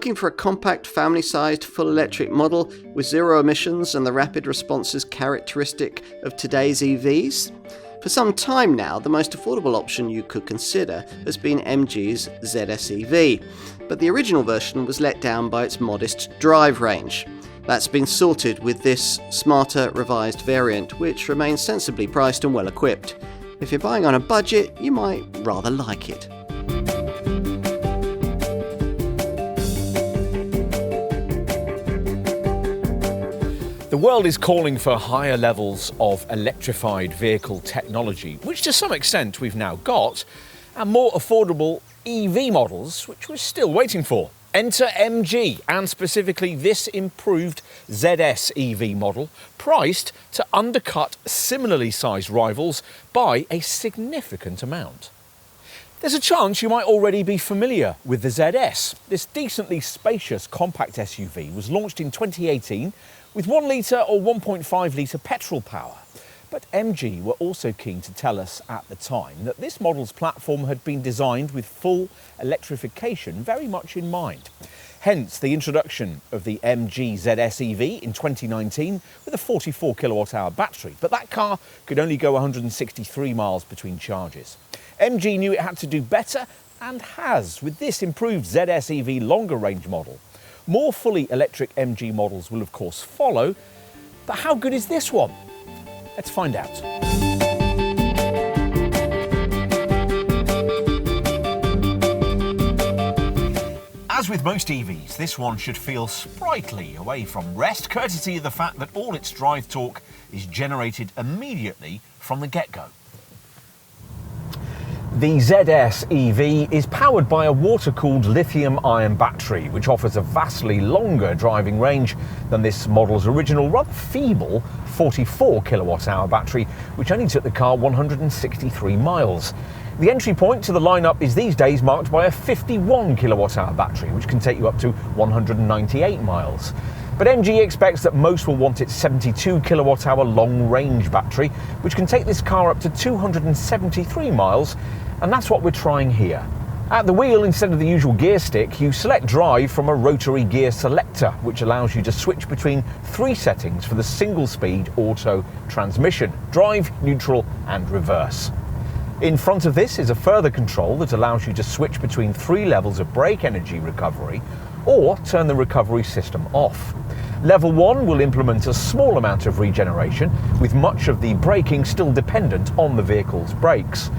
looking for a compact, family-sized, full electric model with zero emissions and the rapid responses characteristic of today's EVs? For some time now, the most affordable option you could consider has been MG's ZS EV, but the original version was let down by its modest drive range. That's been sorted with this smarter, revised variant, which remains sensibly priced and well equipped. If you're buying on a budget, you might rather like it. The world is calling for higher levels of electrified vehicle technology, which to some extent we've now got, and more affordable EV models, which we're still waiting for. Enter MG, and specifically this improved ZS EV model, priced to undercut similarly sized rivals by a significant amount. There's a chance you might already be familiar with the ZS. This decently spacious compact SUV was launched in 2018 with 1 litre or 1.5 litre petrol power. But MG were also keen to tell us at the time that this model's platform had been designed with full electrification very much in mind. Hence the introduction of the MG ZS EV in 2019 with a 44 kilowatt-hour battery. But that car could only go 163 miles between charges. MG knew it had to do better and has with this improved ZS EV longer range model. More fully electric MG models will of course follow, but how good is this one? Let's find out. As with most EVs, this one should feel sprightly away from rest, courtesy of the fact that all its drive torque is generated immediately from the get-go. The ZS EV is powered by a water-cooled lithium-ion battery, which offers a vastly longer driving range than this model's original, rather feeble 44 kilowatt-hour battery, which only took the car 163 miles. The entry point to the lineup is these days marked by a 51 kilowatt-hour battery, which can take you up to 198 miles. But MG expects that most will want its 72 kilowatt-hour long-range battery, which can take this car up to 273 miles, and that's what we're trying here. At the wheel, instead of the usual gear stick, you select drive from a rotary gear selector, which allows you to switch between 3 settings for the single-speed auto transmission: drive, neutral and reverse. In front of this is a further control that allows you to switch between 3 levels of brake energy recovery or turn the recovery system off. Level 1 will implement a small amount of regeneration, with much of the braking still dependent on the vehicle's brakes.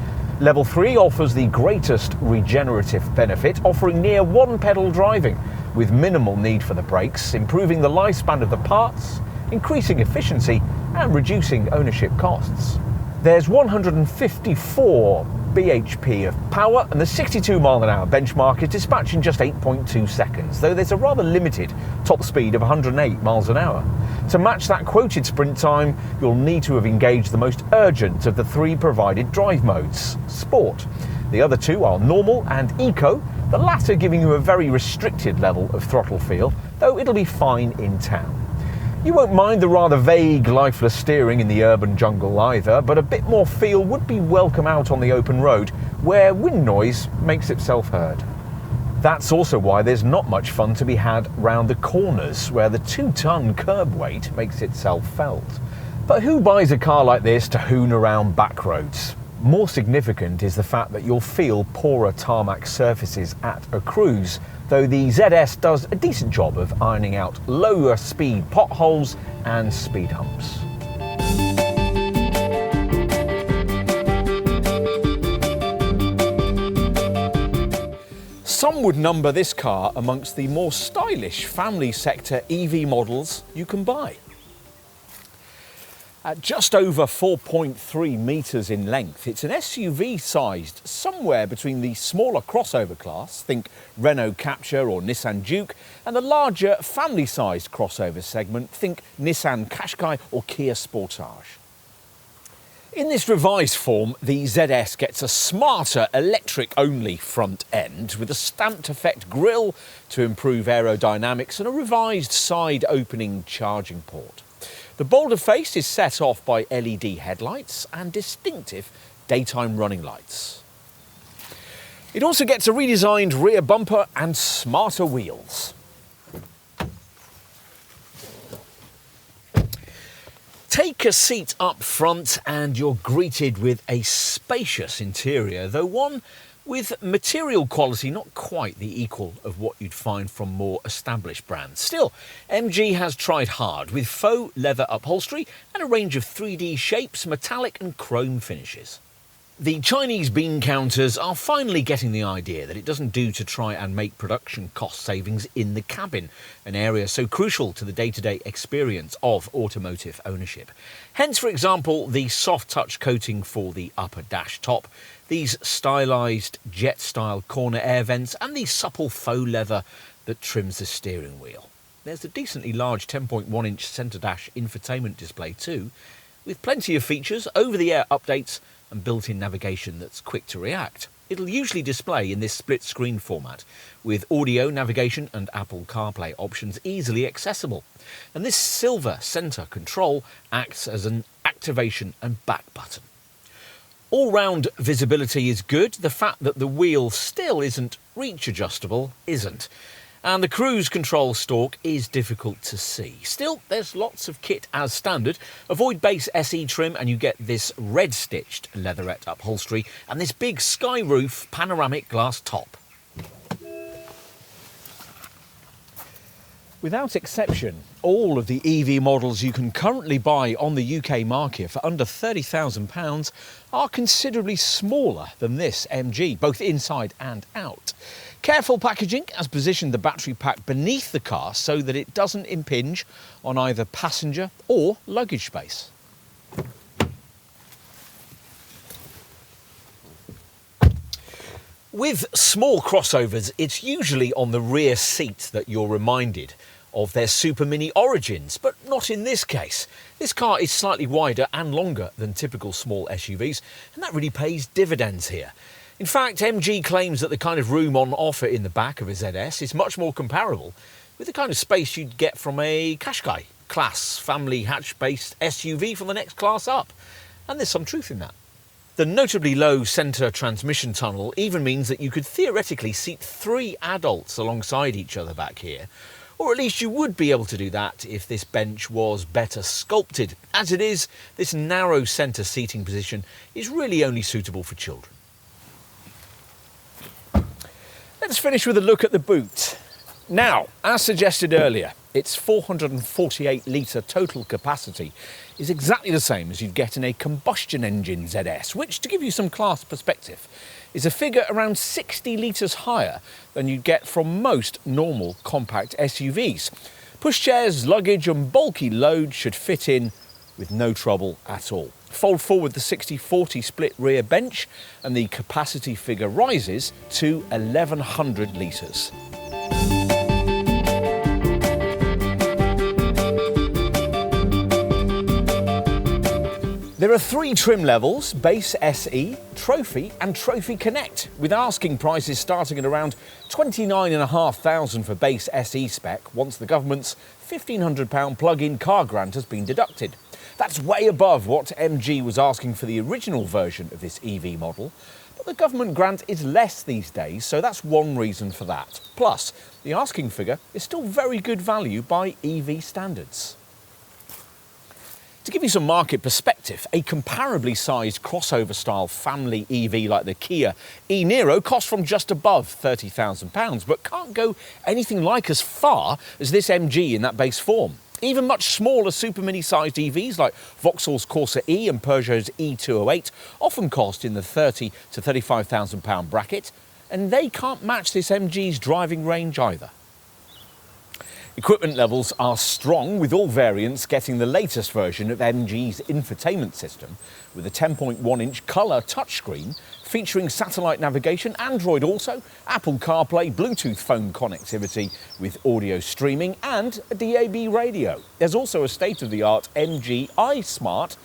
Level 3 offers the greatest regenerative benefit, offering near one-pedal driving, with minimal need for the brakes, improving the lifespan of the parts, increasing efficiency and reducing ownership costs. There's 154 bhp of power, and the 62 mile/hour benchmark is dispatched in just 8.2 seconds, though there's a rather limited top speed of 108 miles an hour. To match that quoted sprint time, you'll need to have engaged the most urgent of the 3 provided drive modes: Sport. The other 2 are Normal and Eco, the latter giving you a very restricted level of throttle feel, though it'll be fine in town. You won't mind the rather vague, lifeless steering in the urban jungle either, but a bit more feel would be welcome out on the open road, where wind noise makes itself heard. That's also why there's not much fun to be had round the corners, where the 2-ton curb weight makes itself felt. But who buys a car like this to hoon around back roads? More significant is the fact that you'll feel poorer tarmac surfaces at a cruise, though the ZS does a decent job of ironing out lower speed potholes and speed humps. Some would number this car amongst the more stylish family sector EV models you can buy. At just over 4.3 metres in length, it's an SUV sized somewhere between the smaller crossover class, think Renault Captur or Nissan Juke, and the larger family sized crossover segment, think Nissan Qashqai or Kia Sportage. In this revised form, the ZS gets a smarter electric-only front end with a stamped effect grille to improve aerodynamics and a revised side-opening charging port. The bolder face is set off by LED headlights and distinctive daytime running lights. It also gets a redesigned rear bumper and smarter wheels. Take a seat up front and you're greeted with a spacious interior, though one with material quality not quite the equal of what you'd find from more established brands. Still, MG has tried hard with faux leather upholstery and a range of 3D shapes, metallic and chrome finishes. The Chinese bean counters are finally getting the idea that it doesn't do to try and make production cost savings in the cabin, an area so crucial to the day-to-day experience of automotive ownership. Hence, for example, the soft touch coating for the upper dash top, these stylised jet-style corner air vents and the supple faux leather that trims the steering wheel. There's a decently large 10.1-inch centre dash infotainment display too, with plenty of features, over-the-air updates and built-in navigation that's quick to react. It'll usually display in this split-screen format, with audio, navigation and Apple CarPlay options easily accessible. And this silver centre control acts as an activation and back button. All-round visibility is good. The fact that the wheel still isn't reach adjustable isn't. And the cruise control stalk is difficult to see. Still, there's lots of kit as standard. Avoid base SE trim and you get this red-stitched leatherette upholstery and this big sky roof panoramic glass top. Without exception, all of the EV models you can currently buy on the UK market for under £30,000 are considerably smaller than this MG, both inside and out. Careful packaging has positioned the battery pack beneath the car so that it doesn't impinge on either passenger or luggage space. With small crossovers, it's usually on the rear seat that you're reminded of their Super Mini origins, but not in this case. This car is slightly wider and longer than typical small SUVs, and that really pays dividends here. In fact, MG claims that the kind of room on offer in the back of a ZS is much more comparable with the kind of space you'd get from a Qashqai class family hatch-based SUV from the next class up. And there's some truth in that. The notably low centre transmission tunnel even means that you could theoretically seat 3 adults alongside each other back here, or at least you would be able to do that if this bench was better sculpted. As it is, this narrow centre seating position is really only suitable for children. Let's finish with a look at the boot. Now, as suggested earlier, its 448-litre total capacity is exactly the same as you'd get in a combustion engine ZS, which, to give you some class perspective, is a figure around 60 litres higher than you'd get from most normal compact SUVs. Pushchairs, luggage and bulky load should fit in with no trouble at all. Fold forward the 60-40 split rear bench and the capacity figure rises to 1,100 litres. There are 3 trim levels: Base SE, Trophy and Trophy Connect, with asking prices starting at around £29,500 for Base SE spec once the government's £1,500 plug-in car grant has been deducted. That's way above what MG was asking for the original version of this EV model, but the government grant is less these days, so that's one reason for that. Plus, the asking figure is still very good value by EV standards. To give you some market perspective, a comparably sized crossover-style family EV like the Kia e-Niro costs from just above £30,000, but can't go anything like as far as this MG in that base form. Even much smaller super mini-sized EVs like Vauxhall's Corsa E and Peugeot's E208 often cost in the £30,000 to £35,000 bracket, and they can't match this MG's driving range either. Equipment levels are strong, with all variants getting the latest version of MG's infotainment system, with a 10.1-inch colour touchscreen featuring satellite navigation, Android Auto, Apple CarPlay, Bluetooth phone connectivity with audio streaming and a DAB radio. There's also a state-of-the-art MG iSmart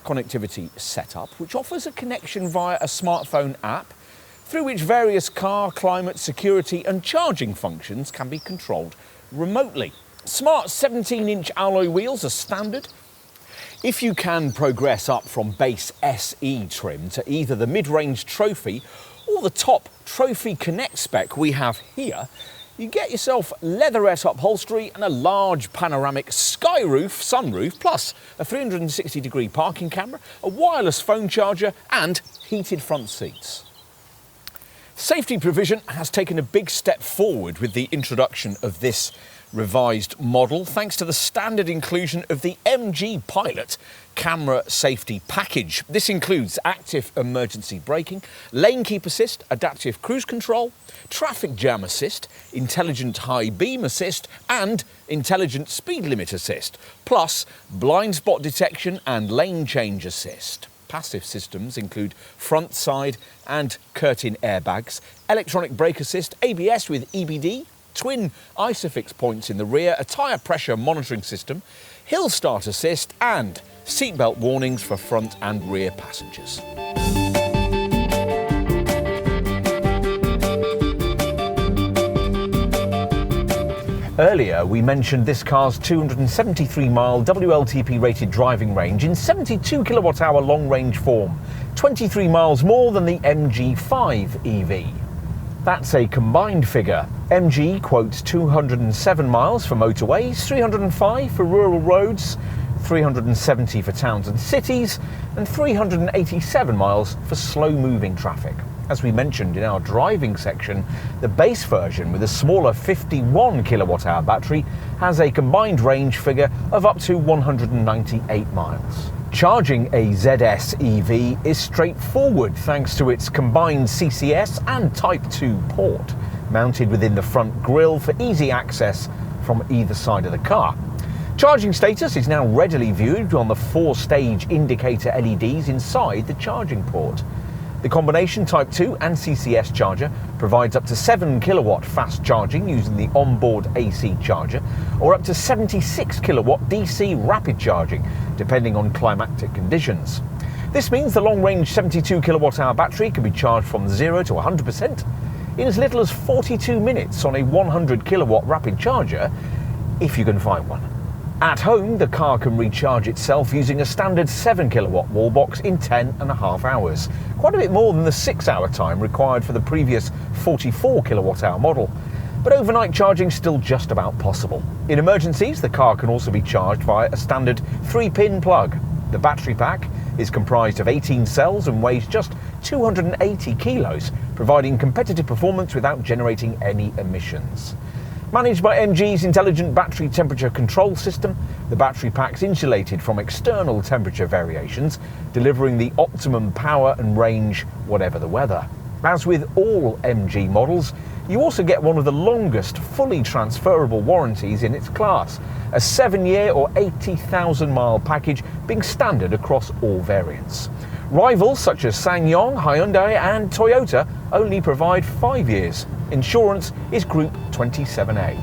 connectivity setup, which offers a connection via a smartphone app through which various car, climate, security and charging functions can be controlled remotely. Smart 17-inch alloy wheels are standard. If you can progress up from base SE trim to either the mid-range Trophy or the top Trophy Connect spec we have here, you get yourself leatherette upholstery and a large panoramic sky roof, sunroof, plus a 360-degree parking camera, a wireless phone charger and heated front seats. Safety provision has taken a big step forward with the introduction of this revised model, thanks to the standard inclusion of the MG Pilot camera safety package. This includes active emergency braking, lane keep assist, adaptive cruise control, traffic jam assist, intelligent high beam assist and intelligent speed limit assist, plus blind spot detection and lane change assist. Passive systems include front, side and curtain airbags, electronic brake assist, ABS with EBD, twin ISOFIX points in the rear, a tyre pressure monitoring system, hill start assist and seatbelt warnings for front and rear passengers. Earlier we mentioned this car's 273-mile WLTP rated driving range in 72 kWh long range form, 23 miles more than the MG5 EV. That's a combined figure. MG quotes 207 miles for motorways, 305 for rural roads, 370 for towns and cities, and 387 miles for slow-moving traffic. As we mentioned in our driving section, the base version with a smaller 51 kWh battery has a combined range figure of up to 198 miles. Charging a ZS EV is straightforward thanks to its combined CCS and Type 2 port, mounted within the front grille for easy access from either side of the car. Charging status is now readily viewed on the 4-stage indicator LEDs inside the charging port. The combination Type 2 and CCS charger provides up to 7 kilowatt fast charging using the onboard AC charger, or up to 76 kilowatt DC rapid charging, depending on climatic conditions. This means the long-range 72 kilowatt-hour battery can be charged from 0 to 100% in as little as 42 minutes on a 100 kilowatt rapid charger, if you can find one. At home, the car can recharge itself using a standard 7 kilowatt wall box in 10.5 hours, quite a bit more than the 6-hour time required for the previous 44 kilowatt-hour model. But overnight charging is still just about possible. In emergencies, the car can also be charged via a standard 3-pin plug. The battery pack is comprised of 18 cells and weighs just 280 kilos, providing competitive performance without generating any emissions. Managed by MG's intelligent battery temperature control system, the battery pack's insulated from external temperature variations, delivering the optimum power and range whatever the weather. As with all MG models, you also get one of the longest fully transferable warranties in its class, a 7-year or 80,000 mile package being standard across all variants. Rivals such as SsangYong, Hyundai and Toyota only provide 5 years. Insurance is Group 27A.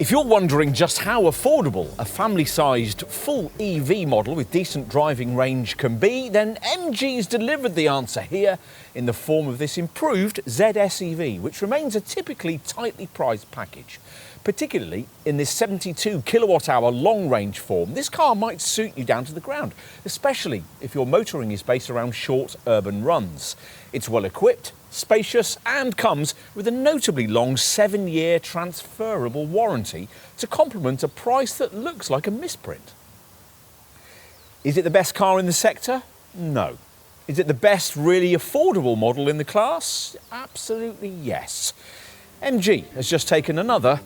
If you're wondering just how affordable a family-sized full EV model with decent driving range can be, then MG's delivered the answer here in the form of this improved ZS EV, which remains a typically tightly priced package. Particularly in this 72 kilowatt-hour long-range form, this car might suit you down to the ground, especially if your motoring is based around short urban runs. It's well equipped, spacious and comes with a notably long 7-year transferable warranty to complement a price that looks like a misprint. Is it the best car in the sector? No. Is it the best really affordable model in the class? Absolutely yes. MG has just taken another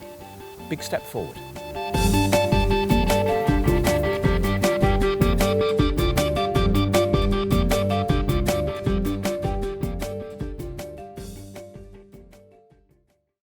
big step forward.